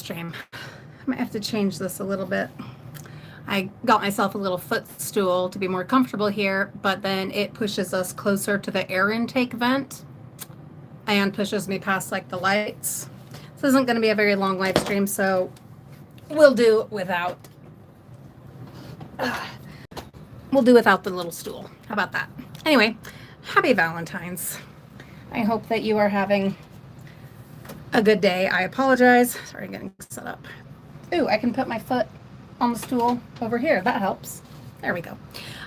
stream. I might have to change this a little bit. I got myself a little footstool to be more comfortable here, but then it pushes us closer to the air intake vent and pushes me past like the lights. This isn't going to be a very long live stream, so we'll do without the little stool. How about that? Anyway, happy Valentine's. I hope that you are having a good day. I apologize. Sorry, I'm getting set up. Ooh, I can put my foot on the stool over here. That helps. There we go.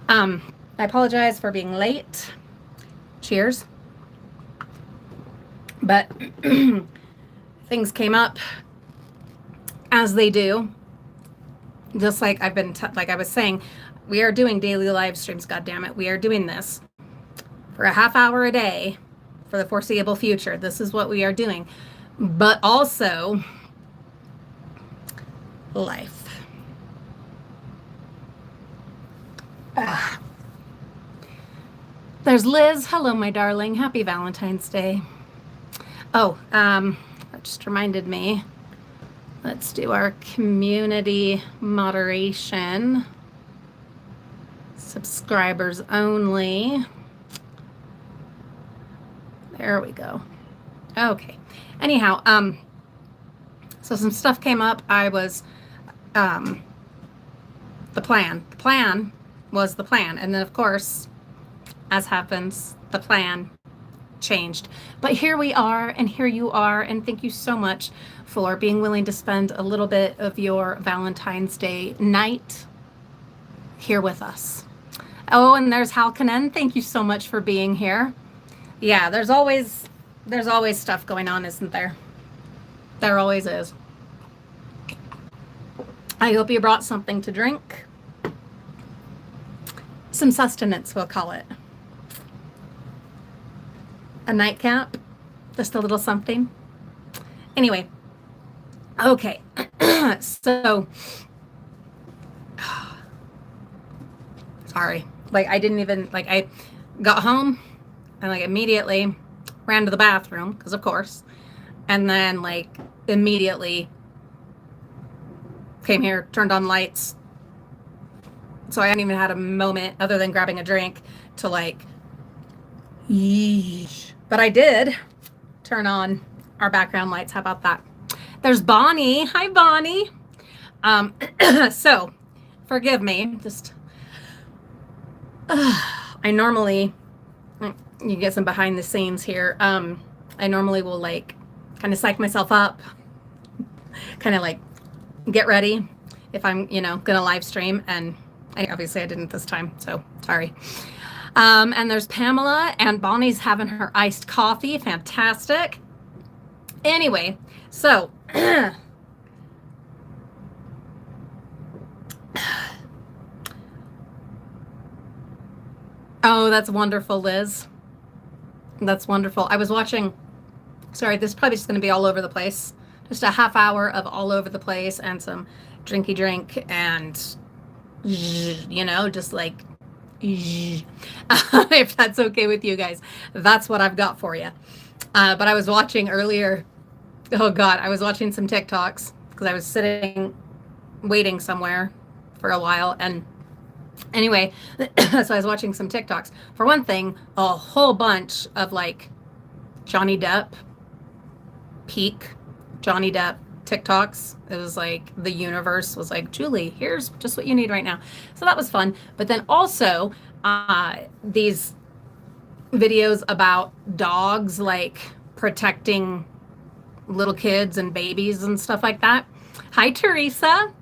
I apologize for being late. Cheers. But things came up as they do. Just like I've been, like I was saying, we are doing daily live streams. God damn it, we are doing this for a half hour a day for the foreseeable future. This is what we are doing, but also life. There's Liz. Hello, my darling. Happy Valentine's Day. Oh, that just reminded me. Let's do our community moderation. Subscribers only. There we go. Okay. Anyhow, so some stuff came up. I was, the plan was the plan. And then of course, as happens, the plan changed. But here we are, and here you are, and thank you so much for being willing to spend a little bit of your Valentine's Day night here with us. Oh, and there's Halkanen. Thank you so much for being here. Yeah, there's always stuff going on, isn't there? There always is. I hope you brought something to drink. Some sustenance, we'll call it. A nightcap, just a little something. Anyway, okay, so, sorry, like I didn't even, like I got home and like immediately ran to the bathroom, because of course, and then like immediately came here, turned on lights, so I hadn't even had a moment other than grabbing a drink to like, yeesh. But I did turn on our background lights. How about that? There's Bonnie. Hi, Bonnie. So forgive me. Just, I normally, you get some behind the scenes here. I normally will like kind of psych myself up, kind of like get ready if I'm, gonna live stream. And obviously I didn't this time. So sorry. And there's Pamela, and Bonnie's having her iced coffee. Fantastic. Anyway, so oh, that's wonderful, Liz. That's wonderful. I was watching, sorry, this is probably just going to be all over the place. Just a half hour of all over the place and some drinky drink and, just like, if that's okay with you guys, that's what I've got for you. But I was watching earlier, oh God, I was watching some TikToks because I was sitting waiting somewhere for a while. And anyway, so I was watching some TikToks. For one thing, a whole bunch of like Johnny Depp, peak Johnny Depp TikToks. It was like the universe was like, Julie, here's just what you need right now. So that was fun. But then also these videos about dogs like protecting little kids and babies and stuff like that. Hi, Teresa.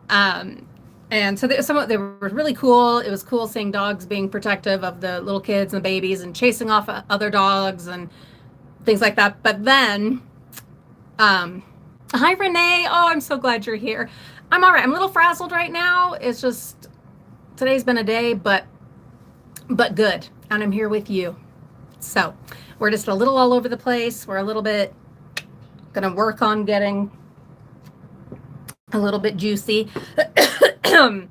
And so they were really cool. It was cool seeing dogs being protective of the little kids and the babies and chasing off other dogs and things like that. But then, hi, Renee. Oh, I'm so glad you're here. I'm all right. I'm a little frazzled right now. It's just, today's been a day, but good. And I'm here with you. So we're just a little all over the place. We're a little bit going to work on getting a little bit juicy. And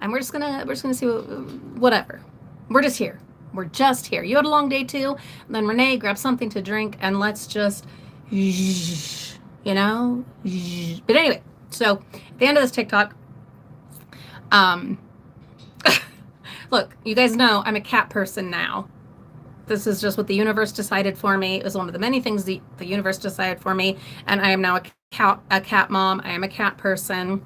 we're just gonna see whatever. We're just here. We're just here. You had a long day too. And then Renee, grab something to drink and let's just you know? But anyway, so at the end of this TikTok, look, you guys know I'm a cat person now. This is just what the universe decided for me. It was one of the many things the universe decided for me, and I am now a cat mom. I am a cat person.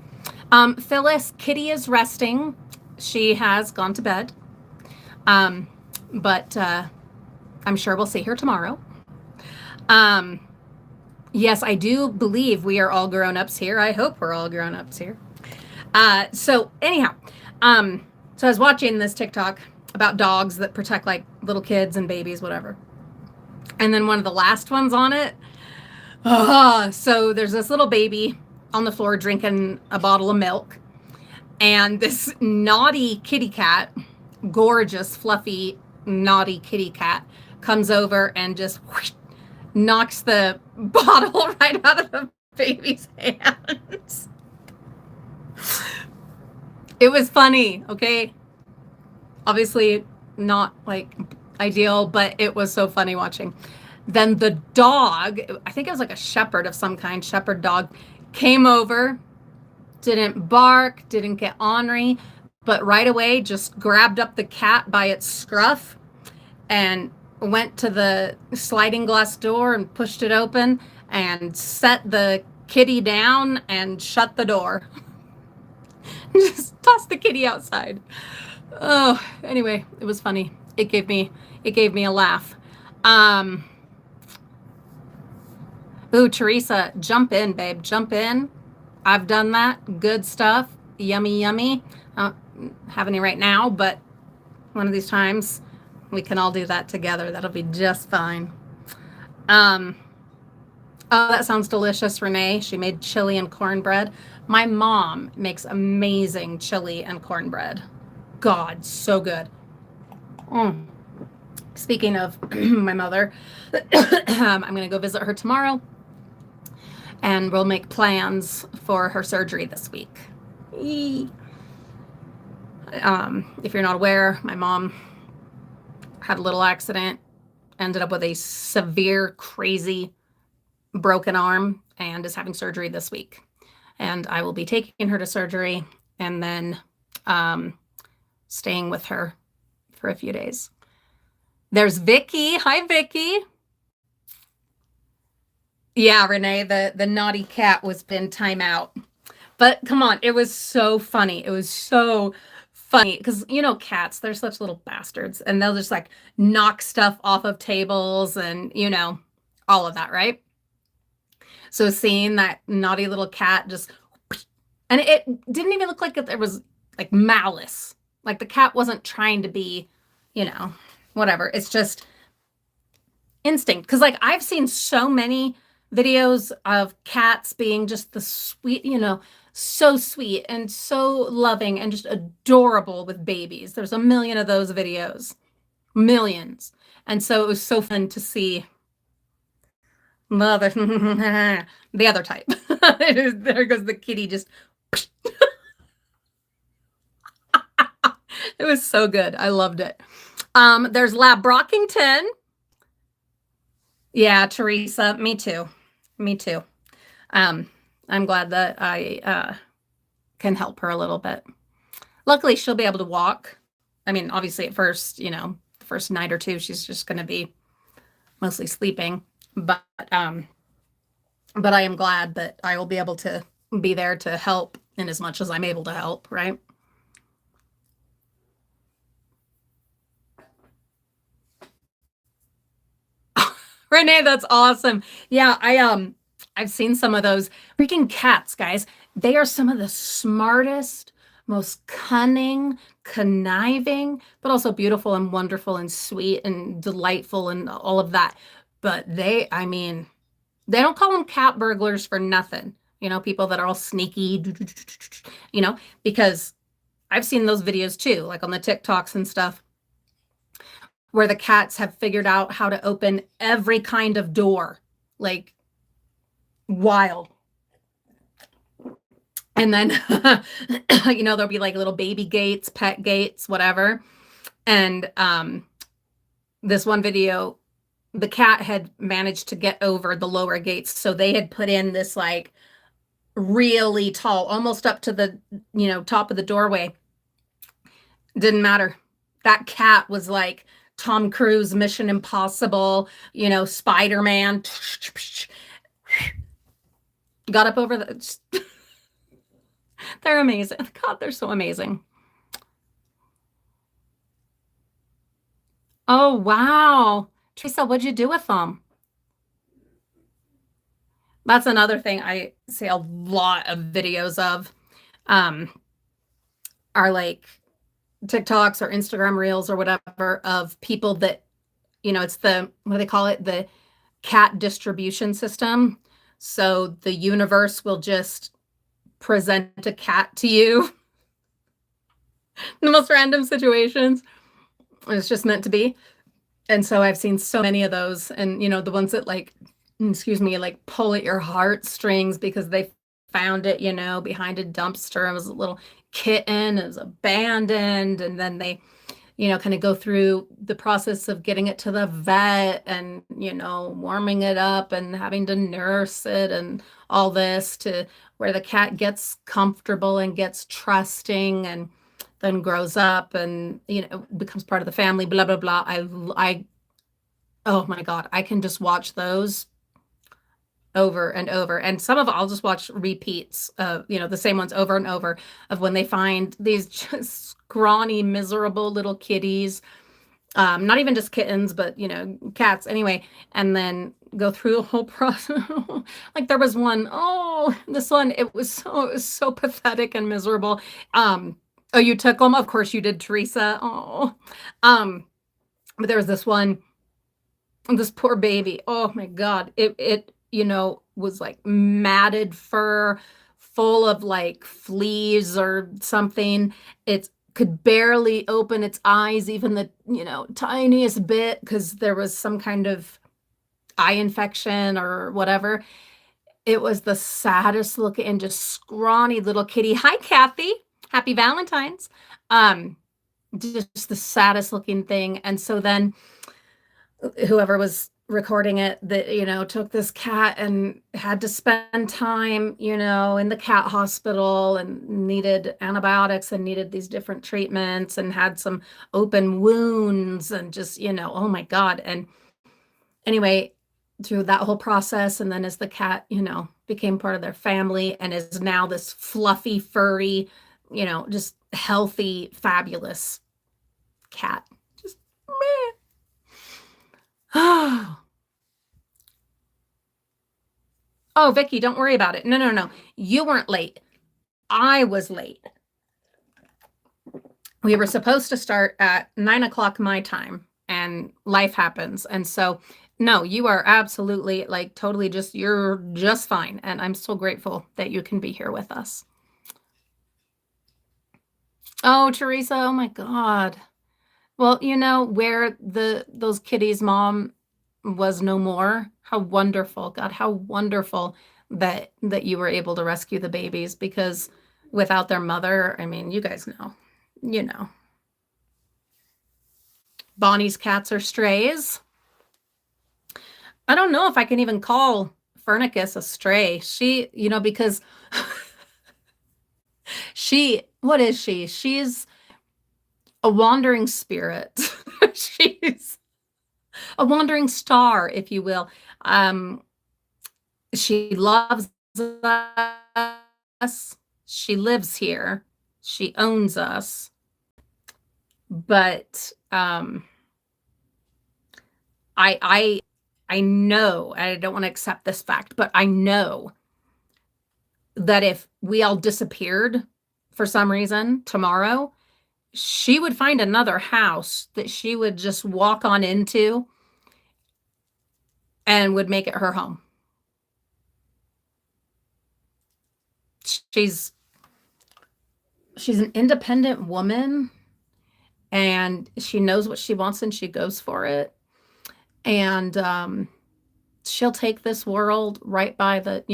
Phyllis, Kitty is resting. She has gone to bed, but I'm sure we'll see her tomorrow. Yes, I do believe we are all grown-ups here. I hope we're all grown-ups here. So anyhow, so I was watching this TikTok about dogs that protect like little kids and babies, whatever. And then one of the last ones on it, so there's this little baby on the floor drinking a bottle of milk, and this naughty kitty cat, gorgeous, fluffy, naughty kitty cat, comes over and just whoosh, knocks the bottle right out of the baby's hands. It was funny, okay? Obviously not like ideal, but it was so funny watching. Then the dog, I think it was like a shepherd of some kind, shepherd dog, came over, didn't bark, didn't get ornery, but right away just grabbed up the cat by its scruff and went to the sliding glass door and pushed it open and set the kitty down and shut the door. Just tossed the kitty outside. Oh, anyway, it was funny. It gave me a laugh. Ooh, Teresa, jump in, babe, jump in. I've done that. Good stuff. Yummy, yummy. I don't have any right now, but one of these times we can all do that together. That'll be just fine. Oh, that sounds delicious, Renee. She made chili and cornbread. My mom makes amazing chili and cornbread. God, so good. Speaking of my mother, I'm going to go visit her tomorrow, and we'll make plans for her surgery this week. If you're not aware, my mom had a little accident, ended up with a severe, crazy, broken arm, and is having surgery this week. And I will be taking her to surgery and then staying with her for a few days. There's Vicky. Hi, Vicky. Yeah, Renee, the naughty cat was in timeout. But come on, it was so funny. It was so funny because, you know, cats, they're such little bastards, and they'll just like knock stuff off of tables and, you know, all of that, right? So seeing that naughty little cat just, and it didn't even look like there was like malice. Like the cat wasn't trying to be, you know, whatever. It's just instinct. Because like I've seen so many videos of cats being just the sweet, you know, so sweet and so loving and just adorable with babies. There's a million of those videos, millions. And so it was so fun to see the other type. There goes the kitty just. It was so good. I loved it. There's Lab Brockington. Yeah, Teresa, me too. Me too. I'm glad that I can help her a little bit. Luckily, she'll be able to walk. I mean, obviously at first, you know, the first night or two, she's just going to be mostly sleeping. But I am glad that I will be able to be there to help in as much as I'm able to help, right? Renee, that's awesome. Yeah, I've seen some of those freaking cats, guys. They are some of the smartest, most cunning, conniving, but also beautiful and wonderful and sweet and delightful and all of that. But I mean, they don't call them cat burglars for nothing. You know, people that are all sneaky, you know, because I've seen those videos too, like on the TikToks and stuff, where the cats have figured out how to open every kind of door, like wild. And then, you know, there'll be like little baby gates, pet gates, whatever. And this one video, the cat had managed to get over the lower gates. So they had put in this like really tall, almost up to the, top of the doorway. Didn't matter. That cat was like Tom Cruise, Mission Impossible, Spider-Man. Got up over the. They're amazing. God, they're so amazing. Oh, wow. Teresa, what'd you do with them? That's another thing I see a lot of videos of, are like TikToks or Instagram reels or whatever of people that, it's the, what do they call it? The cat distribution system. So the universe will just present a cat to you in the most random situations. It's just meant to be. And so I've seen so many of those, and the ones that like, excuse me, like pull at your heartstrings because they found it, behind a dumpster. It was a little kitten, it was abandoned, and then they, kind of go through the process of getting it to the vet and, warming it up and having to nurse it and all this, to where the cat gets comfortable and gets trusting and then grows up and, becomes part of the family, blah, blah, blah. Oh my God, I can just watch those over and over. And some of it, I'll just watch repeats of, the same ones over and over, of when they find these just scrawny, miserable little kitties. Not even just kittens, but, cats anyway. And then go through the whole process. Like there was one, this one, it was so pathetic and miserable. Oh, you took them? Of course you did, Teresa. Oh, but there was this one, this poor baby. Oh my God. It was like matted fur, full of like fleas or something. It could barely open its eyes, even the, tiniest bit, because there was some kind of eye infection or whatever. It was the saddest looking, just scrawny little kitty. Hi, Kathy. Happy Valentine's. Just the saddest looking thing. And so then whoever was recording it, that took this cat and had to spend time in the cat hospital and needed antibiotics and needed these different treatments and had some open wounds and just oh my God. And anyway, through that whole process, and then as the cat became part of their family and is now this fluffy, furry, just healthy, fabulous cat. Just meh. Oh, Vicky, don't worry about it. No. You weren't late. I was late. We were supposed to start at 9:00 my time, and life happens. And so, no, you are absolutely like totally you're just fine. And I'm so grateful that you can be here with us. Oh, Teresa, oh my God. Well, where those kitties' mom was no more. How wonderful, God, how wonderful that you were able to rescue the babies, because without their mother, I mean, you guys know. Bonnie's cats are strays. I don't know if I can even call Fernicus a stray. She, because what is she? She's a wandering spirit. She's a wandering star, if you will. She loves us. She lives here. She owns us. But I know, I don't want to accept this fact, but I know that if we all disappeared for some reason tomorrow, she would find another house that she would just walk on into and would make it her home. She's an independent woman, and she knows what she wants and she goes for it. And she'll take this world right by the,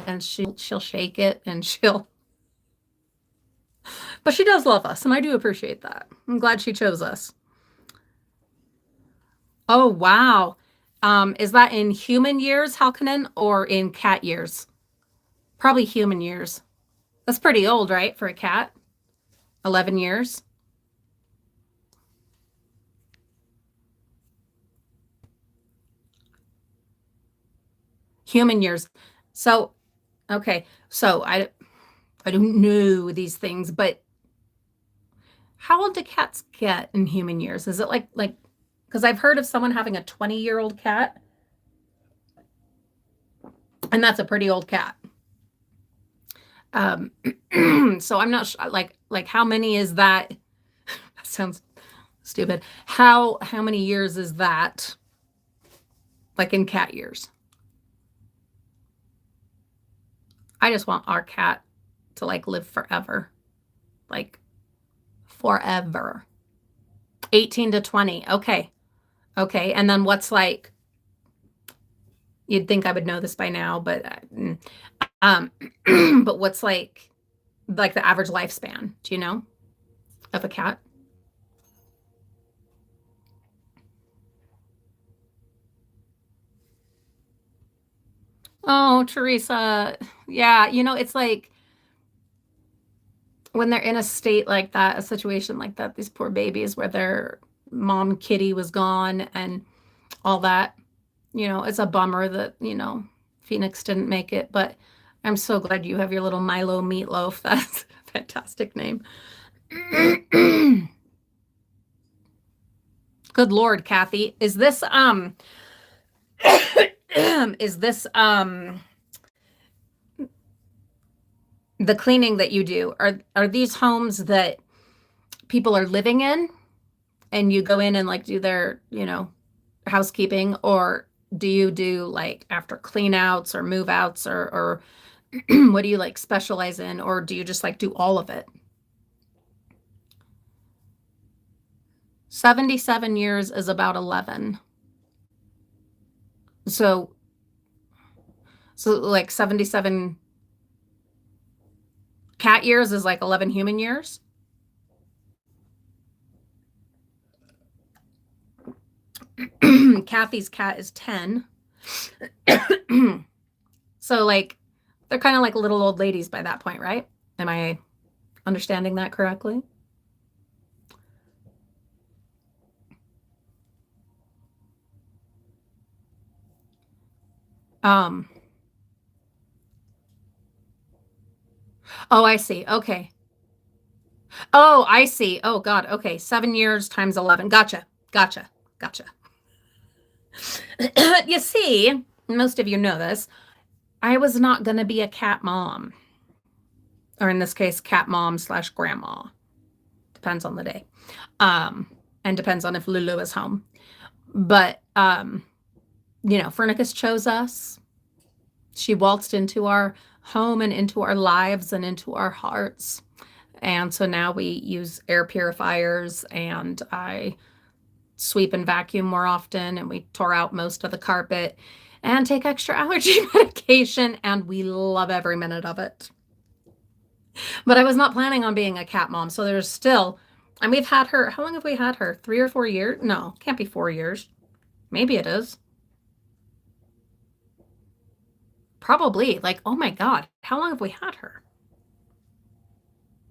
and she'll shake it, and but she does love us, and I do appreciate that. I'm glad she chose us. Oh, wow. Is that in human years, Halkanen, or in cat years? Probably human years. That's pretty old, right, for a cat? 11 years. Human years. So, okay. So I don't know these things, but how old do cats get in human years? Is it like because I've heard of someone having a 20-year-old cat, and that's a pretty old cat. So I'm not sure, like how many is that? That sounds stupid. How many years is that? Like in cat years? I just want our cat to like live forever. Like forever. 18 to 20. Okay. Okay. And then what's like, you'd think I would know this by now, but but what's like the average lifespan, do you know, of a cat? Oh, Teresa. Yeah, it's like when they're in a state like that, a situation like that, these poor babies where their mom kitty was gone and all that, it's a bummer that, Phoenix didn't make it, but I'm so glad you have your little Milo meatloaf. That's a fantastic name. Good Lord, Kathy. Is this is this the cleaning that you do? Are these homes that people are living in and you go in and like do their, housekeeping, or do you do like after clean outs or move outs, or what do you like specialize in, or do you just like do all of it? 77 years is about 11. So like 77 cat years is like 11 human years. Kathy's cat is 10. So like they're kind of like little old ladies by that point, right? Am I understanding that correctly? Oh, I see. Okay. Oh, I see. Oh God. Okay. 7 years times 11. Gotcha. Gotcha. Gotcha. You see, most of you know this. I was not going to be a cat mom, or in this case, cat mom / grandma. Depends on the day. And depends on if Lulu is home. But, Fernicus chose us. She waltzed into our home and into our lives and into our hearts. And so now we use air purifiers, and I sweep and vacuum more often, and we tore out most of the carpet and take extra allergy medication, and we love every minute of it. But I was not planning on being a cat mom. So there's still, and we've had her, how long have we had her? 3 or 4 years? No, can't be 4 years. Maybe it is. Probably. Like, oh my God, how long have we had her?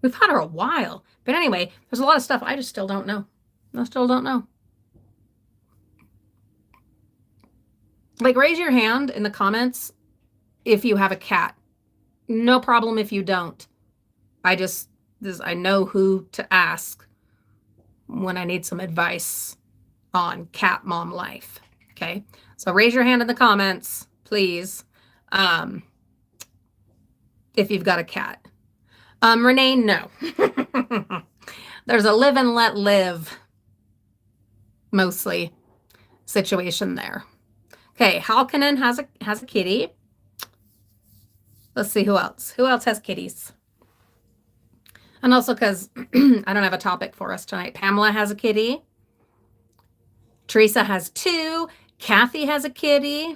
We've had her a while. But anyway, there's a lot of stuff I just still don't know. I still don't know. Like, raise your hand in the comments if you have a cat. No problem if you don't. I know who to ask when I need some advice on cat mom life. Okay. So raise your hand in the comments, please. If you've got a cat. Renee, no. There's a live and let live mostly situation there. Okay, Halkanen has a kitty. Let's see who else. Who else has kitties? And also because I don't have a topic for us tonight. Pamela has a kitty. Teresa has 2. Kathy has a kitty.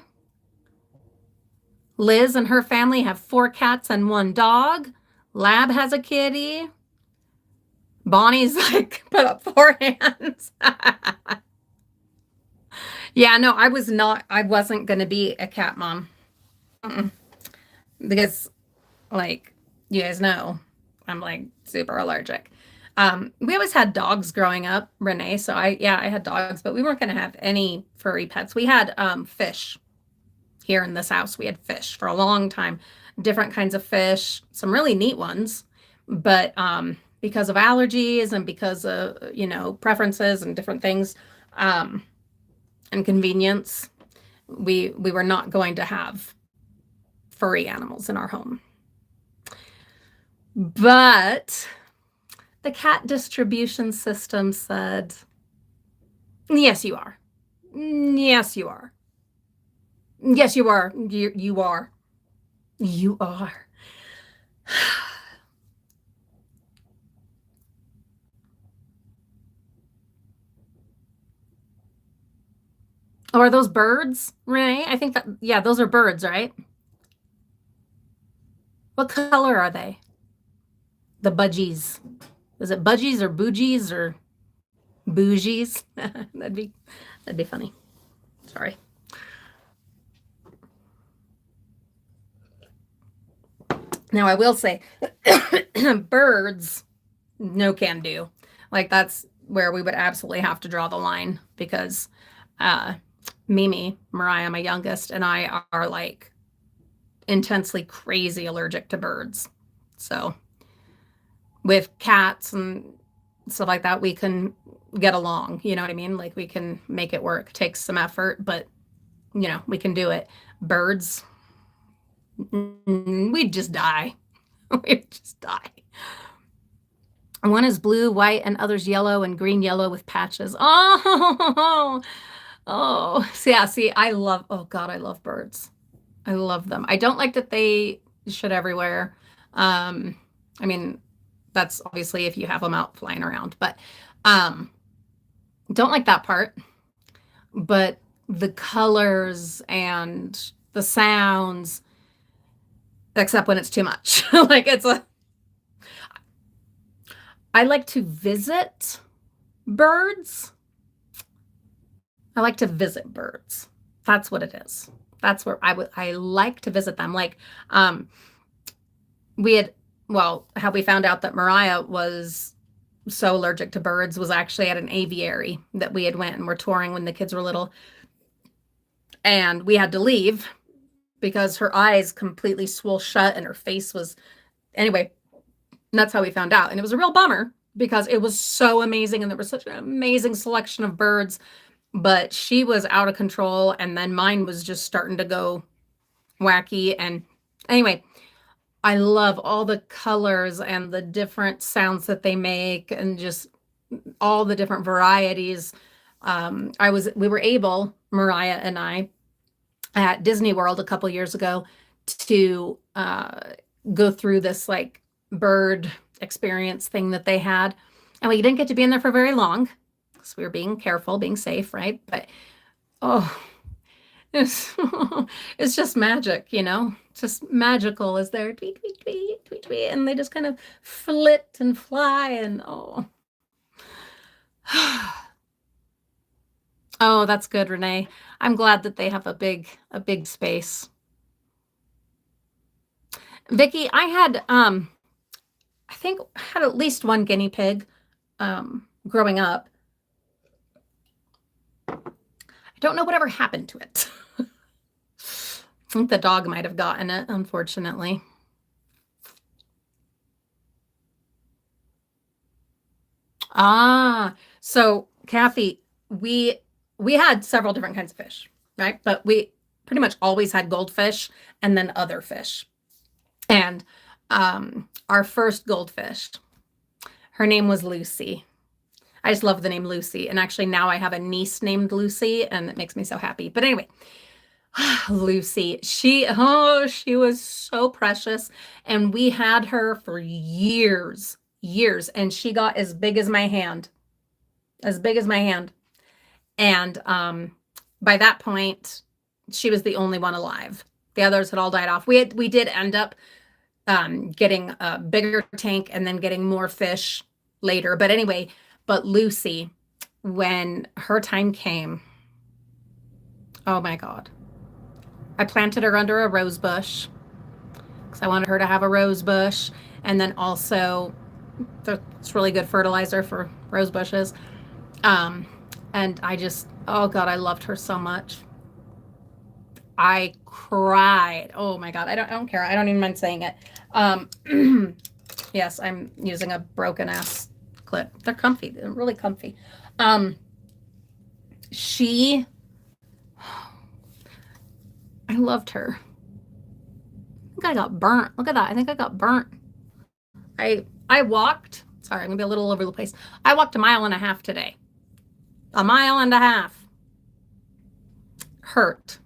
Liz and her family have 4 cats and 1 dog. Lab has a kitty. Bonnie's like, put up 4 hands. Yeah, no, I wasn't going to be a cat mom. Mm-mm. Because, like, you guys know, I'm like super allergic. We always had dogs growing up, Renee. So I had dogs, but we weren't going to have any furry pets. We had fish here in this house. We had fish for a long time, different kinds of fish, some really neat ones. But because of allergies and because of, preferences and different things, um, and convenience, we were not going to have furry animals in our home. But the cat distribution system said, yes, you are. Yes, you are. Yes, you are. You are. You are. Oh, are those birds, Renee? I think that, yeah, those are birds, right? What color are they? The budgies. Is it budgies or bougies or bougies? that'd be funny. Sorry. Now I will say birds, no can do. Like that's where we would absolutely have to draw the line because uh Mimi, Mariah, my youngest, and I are like intensely crazy allergic to birds. So with cats and stuff like that, we can get along. You know what I mean? Like we can make it work. It takes some effort, but we can do it. Birds, we'd just die. We'd just die. One is blue, white, and others yellow and green yellow with patches. Oh, oh, so yeah. See, oh God, I love birds. I love them. I don't like that they shit everywhere. I mean, that's obviously if you have them out flying around, but don't like that part. But the colors and the sounds, except when it's too much. Like I like to visit birds. I like to visit birds. That's what it is. That's where I like to visit them. Like, we had, well, how we found out that Mariah was so allergic to birds was actually at an aviary that we had went and were touring when the kids were little. And we had to leave because her eyes completely swole shut and her face was, anyway, that's how we found out. And it was a real bummer because it was so amazing and there was such an amazing selection of birds, but she was out of control and then mine was just starting to go wacky. And anyway, I love all the colors and the different sounds that they make and just all the different varieties. We were able, Mariah and I, at Disney World a couple years ago to go through this like bird experience thing that they had. And we didn't get to be in there for very long because we were being careful, being safe, right? But oh, it's, it's just magic, just magical as they're tweet, tweet, tweet, tweet, tweet, and they just kind of flit and fly and oh. Oh, that's good, Renee. I'm glad that they have a big space. Vicky, I think had at least one guinea pig growing up. I don't know whatever happened to it. I think the dog might have gotten it, unfortunately. So Kathy, we had several different kinds of fish, right? But we pretty much always had goldfish and then other fish. And our first goldfish, her name was Lucy. I just love the name Lucy. And actually now I have a niece named Lucy and it makes me so happy. But anyway, Lucy, she was so precious. And we had her for years. And she got as big as my hand. As big as my hand. And by that point, she was the only one alive. The others had all died off. We did end up getting a bigger tank and then getting more fish later. But anyway, Lucy, when her time came, Oh my God. I planted her under a rose bush because I wanted her to have a rose bush. And then also, it's really good fertilizer for rose bushes. Um, and I just, oh God, I loved her so much. I cried. Oh my God. I don't care. I don't even mind saying it. Yes, I'm using a broken ass clip. They're comfy. They're really comfy. Um, she, I loved her. I think I got burnt. Look at that. I think I got burnt. I walked. Sorry, I'm gonna be a little over the place. I walked a mile and a half today. A mile and a half. Hurt.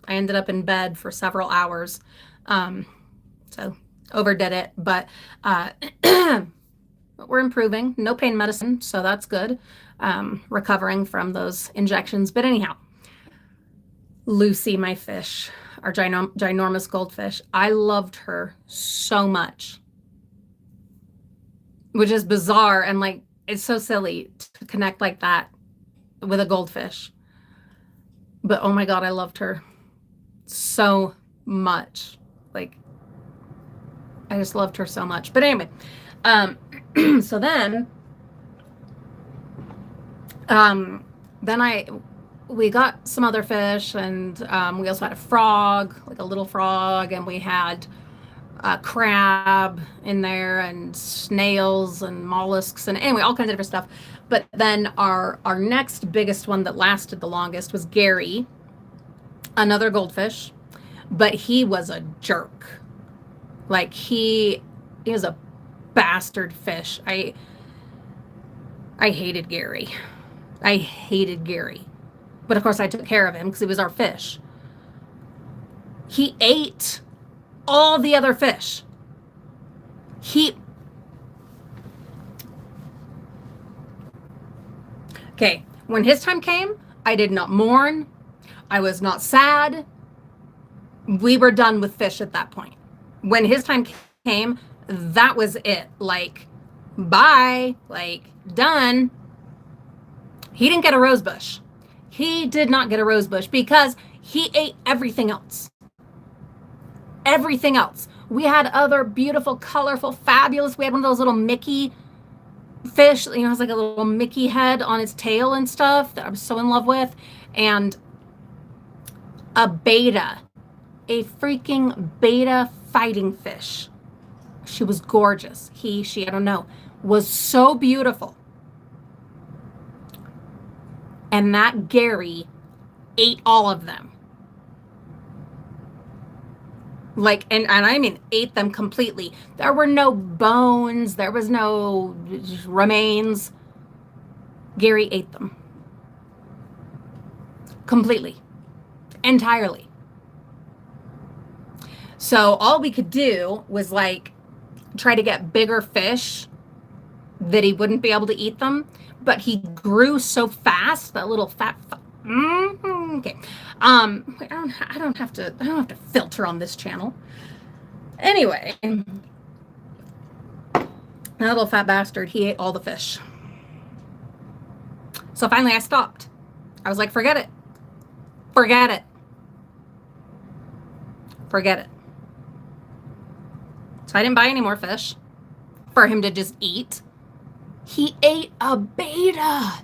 I ended up in bed for several hours. So overdid it, but we're improving. No pain medicine, so that's good. Recovering from those injections. But anyhow, Lucy, my fish, our ginormous goldfish, I loved her so much, which is bizarre. And like, it's so silly to connect like that with a goldfish. But oh my God, I loved her so much. Like, I just loved her so much. But anyway, so then we got some other fish, and we also had a frog, like a little frog, and we had a crab in there, and snails and mollusks, and anyway, all kinds of different stuff. But then our next biggest one that lasted the longest was Gary, another goldfish, but he was a jerk. Like he was a bastard fish. I hated Gary. I hated Gary. But of course I took care of him because he was our fish. He ate all the other fish. Okay, when his time came, I did not mourn. I was not sad. We were done with fish at that point. When his time came, that was it. Like, bye, like, done. He didn't get a rose bush. He did not get a rose bush because he ate everything else. Everything else. We had other beautiful, colorful, fabulous. We had one of those little Mickey fish, you know, it's like a little Mickey head on its tail and stuff that I'm so in love with. And a beta, a freaking beta fighting fish. She was gorgeous. She, I don't know, was so beautiful. And that Gary ate all of them. Like, and I mean, ate them completely. There were no bones. There was no remains. Gary ate them. Completely. Entirely. So all we could do was like try to get bigger fish that he wouldn't be able to eat them. But he grew so fast, that little fat. Okay. I don't have to filter on this channel. Anyway, that little fat bastard, he ate all the fish. So finally I stopped. I was like, forget it. Forget it. Forget it. So I didn't buy any more fish for him to just eat. He ate a beta.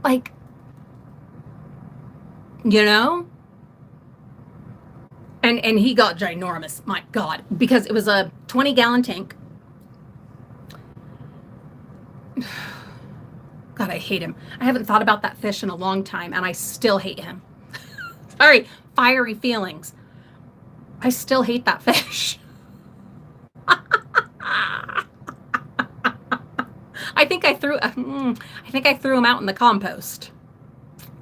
Like, you know? And he got ginormous, my God, because it was a 20-gallon tank. God, I hate him. I haven't thought about that fish in a long time, and I still hate him. Sorry, fiery feelings. I still hate that fish. I think I threw him out in the compost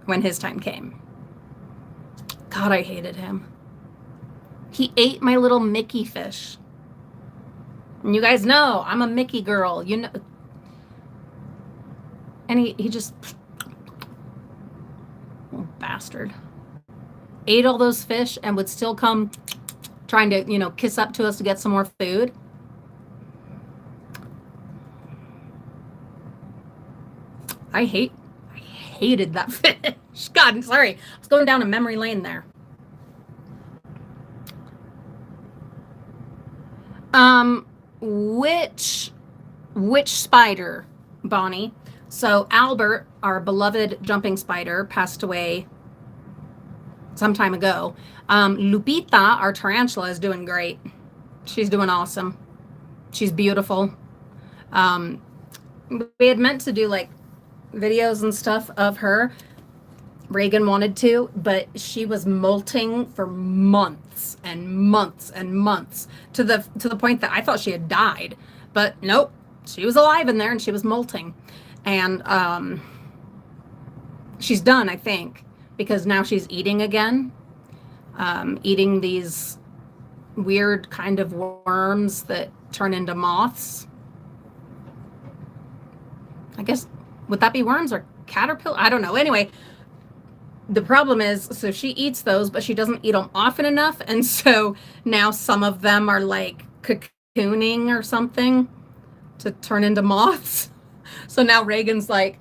when his time came. God, I hated him. He ate my little Mickey fish. And you guys know, I'm a Mickey girl, you know. And he just, oh, bastard. Ate all those fish and would still come trying to, you know, kiss up to us to get some more food. I hate hated that fish. God, I'm sorry. I was going down a memory lane there. Which spider, Bonnie? So Albert, our beloved jumping spider, passed away some time ago. Lupita, our tarantula, is doing great. She's doing awesome. She's beautiful. We had meant to do like videos and stuff of her. Reagan wanted to, but she was molting for months and months and months to the point that I thought she had died. But nope, she was alive in there and she was molting. And she's done, I think, because now she's eating again. Eating these weird kind of worms that turn into moths. I guess, would that be worms or caterpillar? I don't know. Anyway, the problem is, so she eats those, but she doesn't eat them often enough. And so now some of them are like cocooning or something to turn into moths. So now Reagan's like,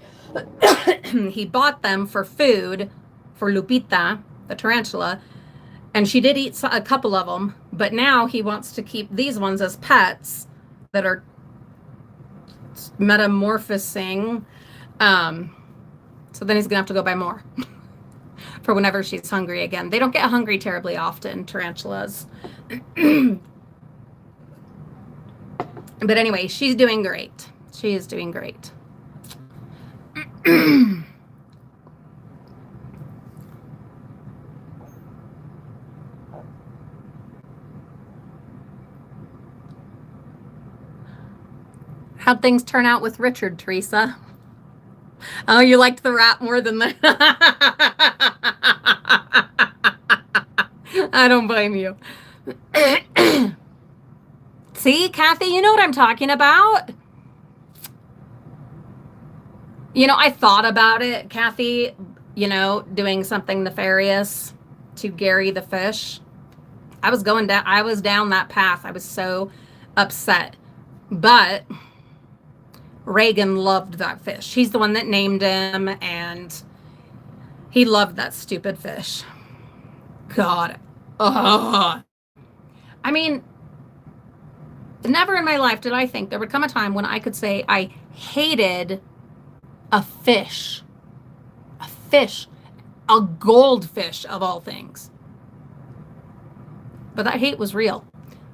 he bought them for food for Lupita, the tarantula, and she did eat a couple of them, but now he wants to keep these ones as pets that are metamorphosing. So then he's gonna have to go buy more for whenever she's hungry again. They don't get hungry terribly often, tarantulas. But anyway, she's doing great. She is doing great. How'd things turn out with Richard, Teresa? Oh, you liked the rap more than the... I don't blame you. See, Kathy, you know what I'm talking about. You know, I thought about it, Kathy, you know, doing something nefarious to Gary the fish. I was down that path. I was so upset. But Reagan loved that fish. He's the one that named him, and he loved that stupid fish. God. I mean, never in my life did I think there would come a time when I could say I hated a fish. A fish. A goldfish of all things. But that hate was real.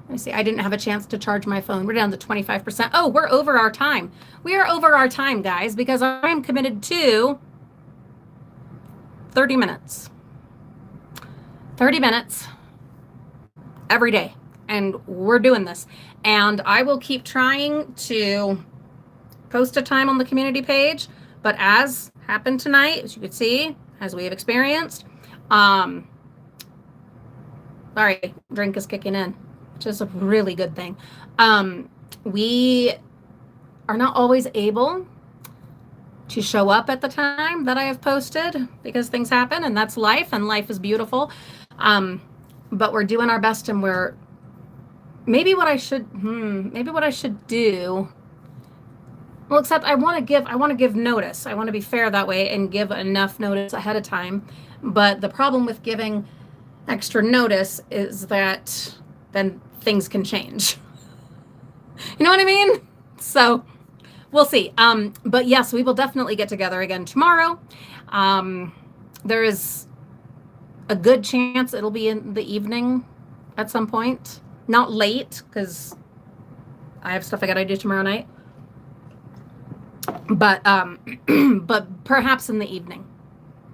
Let me see. I didn't have a chance to charge my phone. We're down to 25%. Oh, we're over our time. We are over our time, guys, because I'm committed to 30 minutes. 30 minutes every day. And we're doing this. And I will keep trying to post a time on the community page. But as happened tonight, as you could see, as we have experienced, sorry, drink is kicking in, which is a really good thing. We are not always able to show up at the time that I have posted because things happen, and that's life, and life is beautiful. But we're doing our best, and we're maybe what I should do. Well, except I want to give notice. I want to be fair that way and give enough notice ahead of time. But the problem with giving extra notice is that then things can change. You know what I mean? So we'll see. But yes, we will definitely get together again tomorrow. There is a good chance it'll be in the evening at some point. Not late, because I have stuff I got to do tomorrow night. But but perhaps in the evening.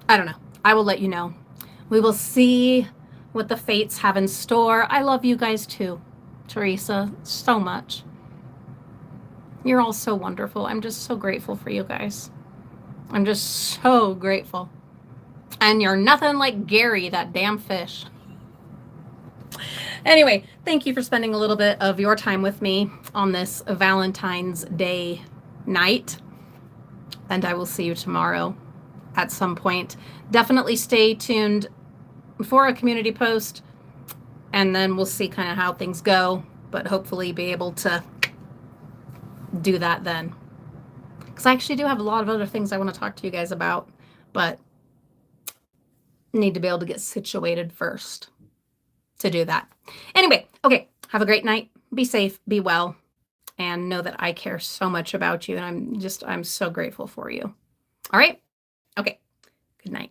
I don't know. I will let you know. We will see what the fates have in store. I love you guys too, Teresa, so much. You're all so wonderful. I'm just so grateful for you guys. I'm just so grateful. And you're nothing like Gary, that damn fish. Anyway, thank you for spending a little bit of your time with me on this Valentine's Day night. And I will see you tomorrow at some point. Definitely stay tuned for a community post, and then we'll see kind of how things go, but hopefully be able to do that then. Because I actually do have a lot of other things I want to talk to you guys about, but need to be able to get situated first to do that. Anyway, okay, have a great night. Be safe, be well, and know that I care so much about you, and I'm so grateful for you. All right? Okay, good night.